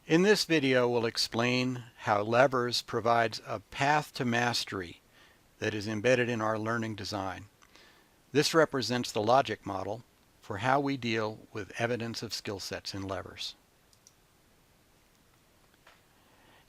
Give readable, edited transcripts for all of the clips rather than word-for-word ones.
In this video, we'll explain how LEVERS provides a path to mastery that is embedded in our learning design. This represents the logic model for how we deal with evidence of skill sets in LEVERS.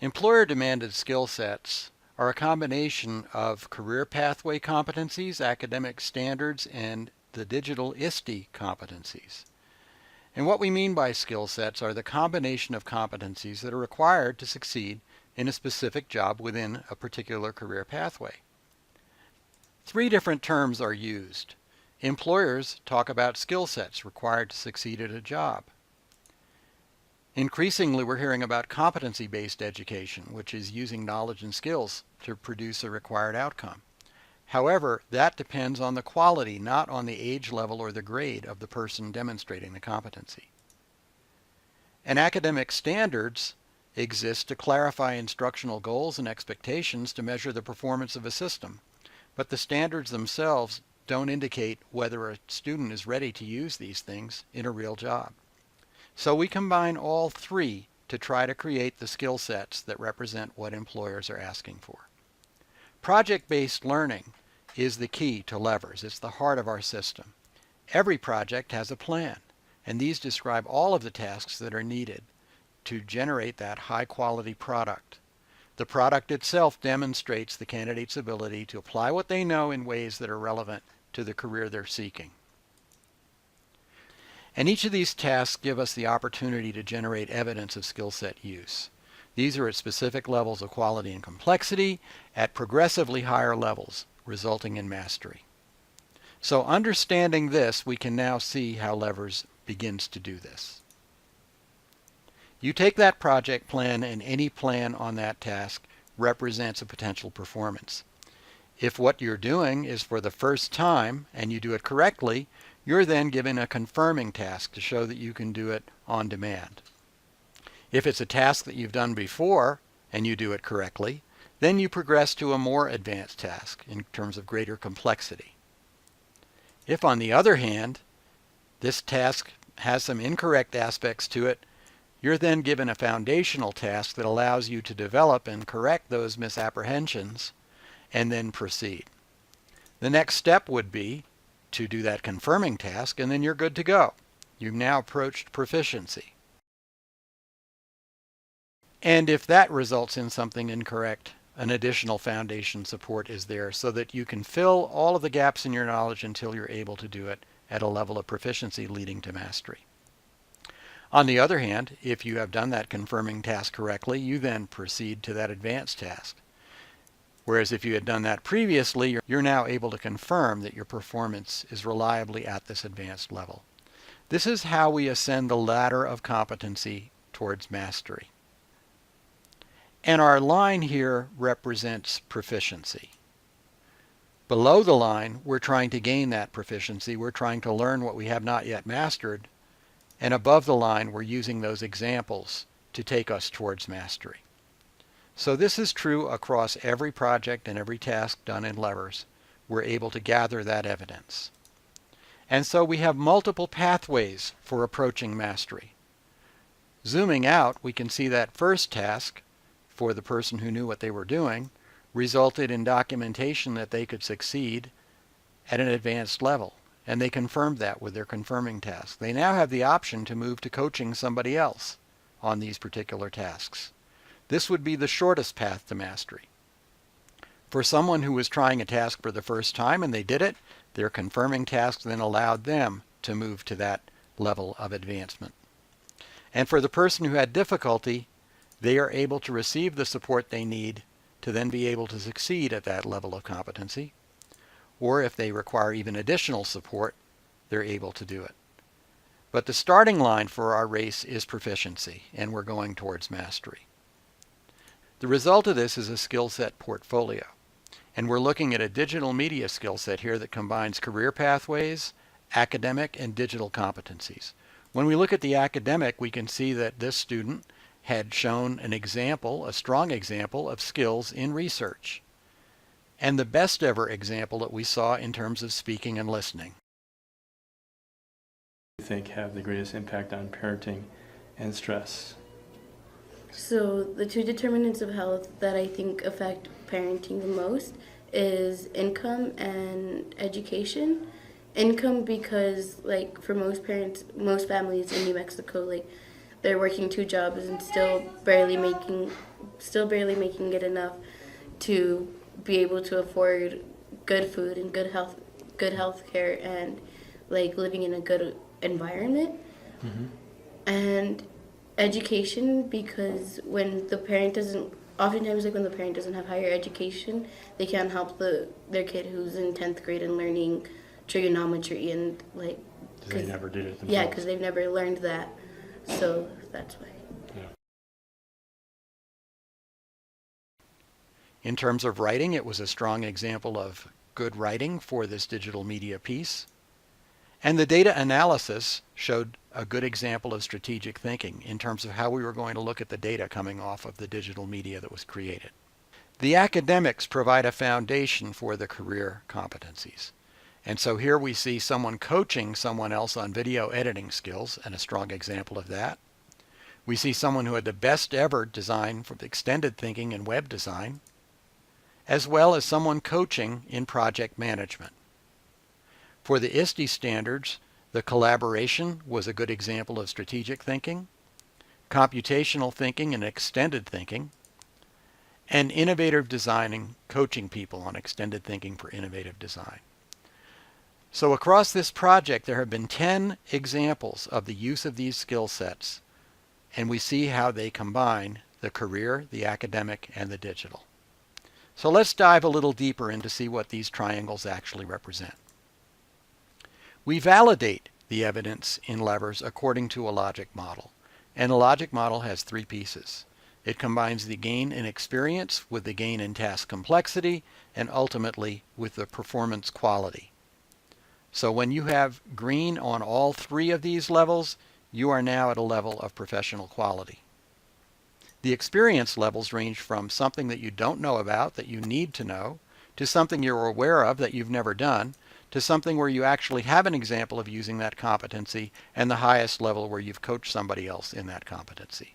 Employer-demanded skill sets are a combination of career pathway competencies, academic standards, and the digital ISTE competencies. And what we mean by skill sets are the combination of competencies that are required to succeed in a specific job within a particular career pathway. Three different terms are used. Employers talk about skill sets required to succeed at a job. Increasingly, we're hearing about competency-based education, which is using knowledge and skills to produce a required outcome. However, that depends on the quality, not on the age level or the grade of the person demonstrating the competency. And academic standards exist to clarify instructional goals and expectations to measure the performance of a system. But the standards themselves don't indicate whether a student is ready to use these things in a real job. So we combine all three to try to create the skill sets that represent what employers are asking for. Project-based learning is the key to LEVERS. It's the heart of our system. Every project has a plan, and these describe all of the tasks that are needed to generate that high-quality product. The product itself demonstrates the candidate's ability to apply what they know in ways that are relevant to the career they're seeking. And each of these tasks give us the opportunity to generate evidence of skill set use. These are at specific levels of quality and complexity, at progressively higher levels, resulting in mastery. So understanding this, we can now see how LEVERS begins to do this. You take that project plan, and any plan on that task represents a potential performance. If what you're doing is for the first time and you do it correctly, you're then given a confirming task to show that you can do it on demand. If it's a task that you've done before and you do it correctly, then you progress to a more advanced task in terms of greater complexity. If, on the other hand, this task has some incorrect aspects to it, you're then given a foundational task that allows you to develop and correct those misapprehensions and then proceed. The next step would be to do that confirming task, and then you're good to go. You've now approached proficiency. And if that results in something incorrect, an additional foundation support is there so that you can fill all of the gaps in your knowledge until you're able to do it at a level of proficiency leading to mastery. On the other hand, if you have done that confirming task correctly, you then proceed to that advanced task. Whereas if you had done that previously, you're now able to confirm that your performance is reliably at this advanced level. This is how we ascend the ladder of competency towards mastery. And our line here represents proficiency. Below the line, we're trying to gain that proficiency. We're trying to learn what we have not yet mastered. And above the line, we're using those examples to take us towards mastery. So this is true across every project and every task done in LEVERS. We're able to gather that evidence. And so we have multiple pathways for approaching mastery. Zooming out, we can see that first task, for the person who knew what they were doing, resulted in documentation that they could succeed at an advanced level. And they confirmed that with their confirming task. They now have the option to move to coaching somebody else on these particular tasks. This would be the shortest path to mastery. For someone who was trying a task for the first time and they did it, their confirming task then allowed them to move to that level of advancement. And for the person who had difficulty, they are able to receive the support they need to then be able to succeed at that level of competency. Or if they require even additional support, they're able to do it. But the starting line for our race is proficiency, and we're going towards mastery. The result of this is a skill set portfolio. And we're looking at a digital media skill set here that combines career pathways, academic, and digital competencies. When we look at the academic, we can see that this student had shown an example, a strong example of skills in research, and the best ever example that we saw in terms of speaking and listening. I think have the greatest impact on parenting and stress. So the two determinants of health that I think affect parenting the most is income and education. Income because like for most parents, most families in New Mexico, like they're working two jobs and still barely making it enough to be able to afford good food and good health care and like living in a good environment. And education because when the parent doesn't have higher education, they can't help their kid who's in 10th grade and learning trigonometry and like They never did it yeah, themselves. because they've never learned that, so that's why. Yeah. In terms of writing, it was a strong example of good writing for this digital media piece. And the data analysis showed a good example of strategic thinking in terms of how we were going to look at the data coming off of the digital media that was created. The academics provide a foundation for the career competencies. And so here we see someone coaching someone else on video editing skills, and a strong example of that. We see someone who had the best ever design for extended thinking and web design, as well as someone coaching in project management. For the ISTE standards, the collaboration was a good example of strategic thinking, computational thinking and extended thinking, and innovative designing, coaching people on extended thinking for innovative design. So across this project, there have been 10 examples of the use of these skill sets, and we see how they combine the career, the academic, and the digital. So let's dive a little deeper in to see what these triangles actually represent. We validate the evidence in LEVERS according to a logic model, and a logic model has three pieces. It combines the gain in experience with the gain in task complexity, and ultimately with the performance quality. So when you have green on all three of these levels, you are now at a level of professional quality. The experience levels range from something that you don't know about that you need to know, to something you're aware of that you've never done, to something where you actually have an example of using that competency, and the highest level where you've coached somebody else in that competency.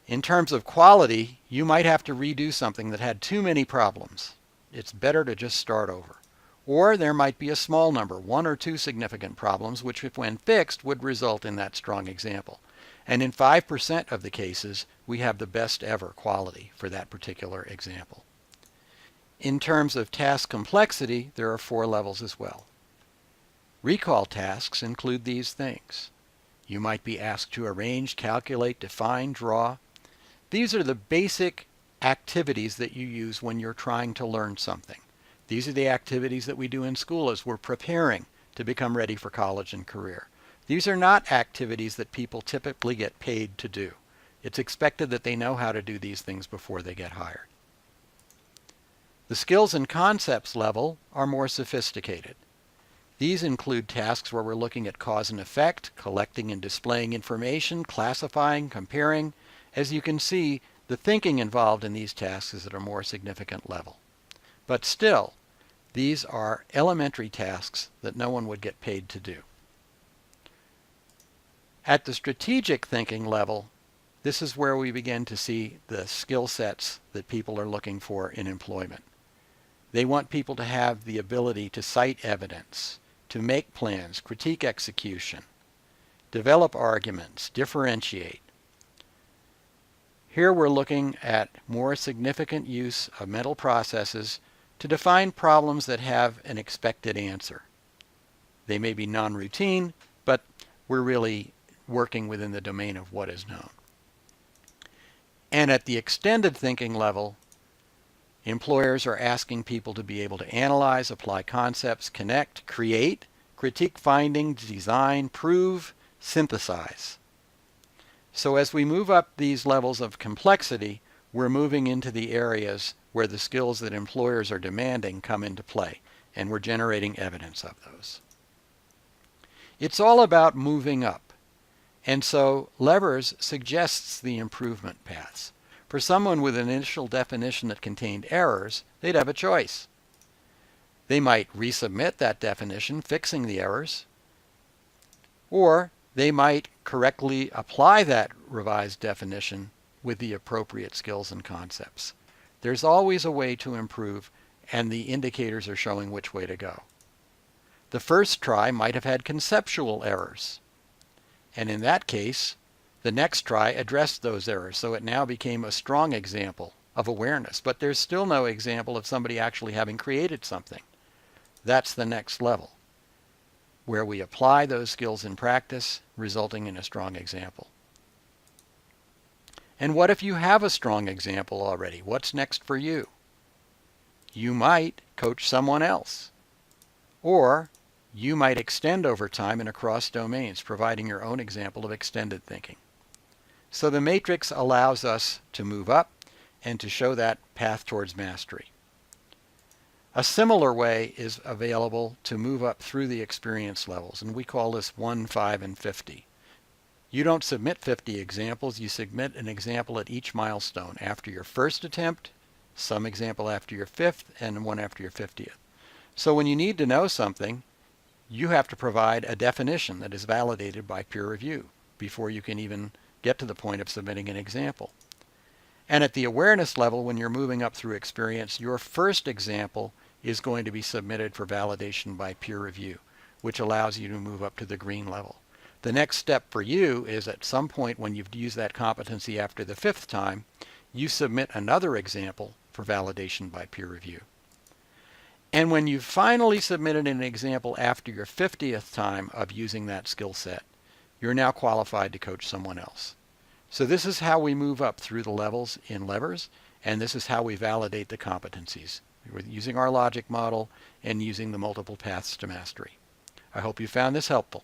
In terms of quality, you might have to redo something that had too many problems. It's better to just start over. Or there might be a small number, one or two significant problems, which if when fixed would result in that strong example. And in 5% of the cases, we have the best ever quality for that particular example. In terms of task complexity, there are 4 levels as well. Recall tasks include these things. You might be asked to arrange, calculate, define, draw. These are the basic activities that you use when you're trying to learn something. These are the activities that we do in school as we're preparing to become ready for college and career. These are not activities that people typically get paid to do. It's expected that they know how to do these things before they get hired. The skills and concepts level are more sophisticated. These include tasks where we're looking at cause and effect, collecting and displaying information, classifying, comparing. As you can see, the thinking involved in these tasks is at a more significant level. But still, these are elementary tasks that no one would get paid to do. At the strategic thinking level, this is where we begin to see the skill sets that people are looking for in employment. They want people to have the ability to cite evidence, to make plans, critique execution, develop arguments, differentiate. Here we're looking at more significant use of mental processes to define problems that have an expected answer. They may be non-routine, but we're really working within the domain of what is known. And at the extended thinking level, employers are asking people to be able to analyze, apply concepts, connect, create, critique findings, design, prove, synthesize. So as we move up these levels of complexity, we're moving into the areas where the skills that employers are demanding come into play, and we're generating evidence of those. It's all about moving up, and so LEVERS suggests the improvement paths. For someone with an initial definition that contained errors, they'd have a choice. They might resubmit that definition, fixing the errors, or they might correctly apply that revised definition with the appropriate skills and concepts. There's always a way to improve, and the indicators are showing which way to go. The first try might have had conceptual errors, and in that case, the next try addressed those errors, so it now became a strong example of awareness, but there's still no example of somebody actually having created something. That's the next level, where we apply those skills in practice, resulting in a strong example. And what if you have a strong example already? What's next for you? You might coach someone else, or you might extend over time and across domains, providing your own example of extended thinking. So the matrix allows us to move up and to show that path towards mastery. A similar way is available to move up through the experience levels, and we call this 1, 5, and 50. You don't submit 50 examples, you submit an example at each milestone. After your first attempt, some example after your 5th, and one after your 50th. So when you need to know something, you have to provide a definition that is validated by peer review before you can even get to the point of submitting an example. And at the awareness level, when you're moving up through experience, your first example is going to be submitted for validation by peer review, which allows you to move up to the green level. The next step for you is at some point when you've used that competency after the 5th time, you submit another example for validation by peer review. And when you've finally submitted an example after your 50th time of using that skill set, you're now qualified to coach someone else. So this is how we move up through the levels in LEVERS, and this is how we validate the competencies. We're using our logic model and using the multiple paths to mastery. I hope you found this helpful.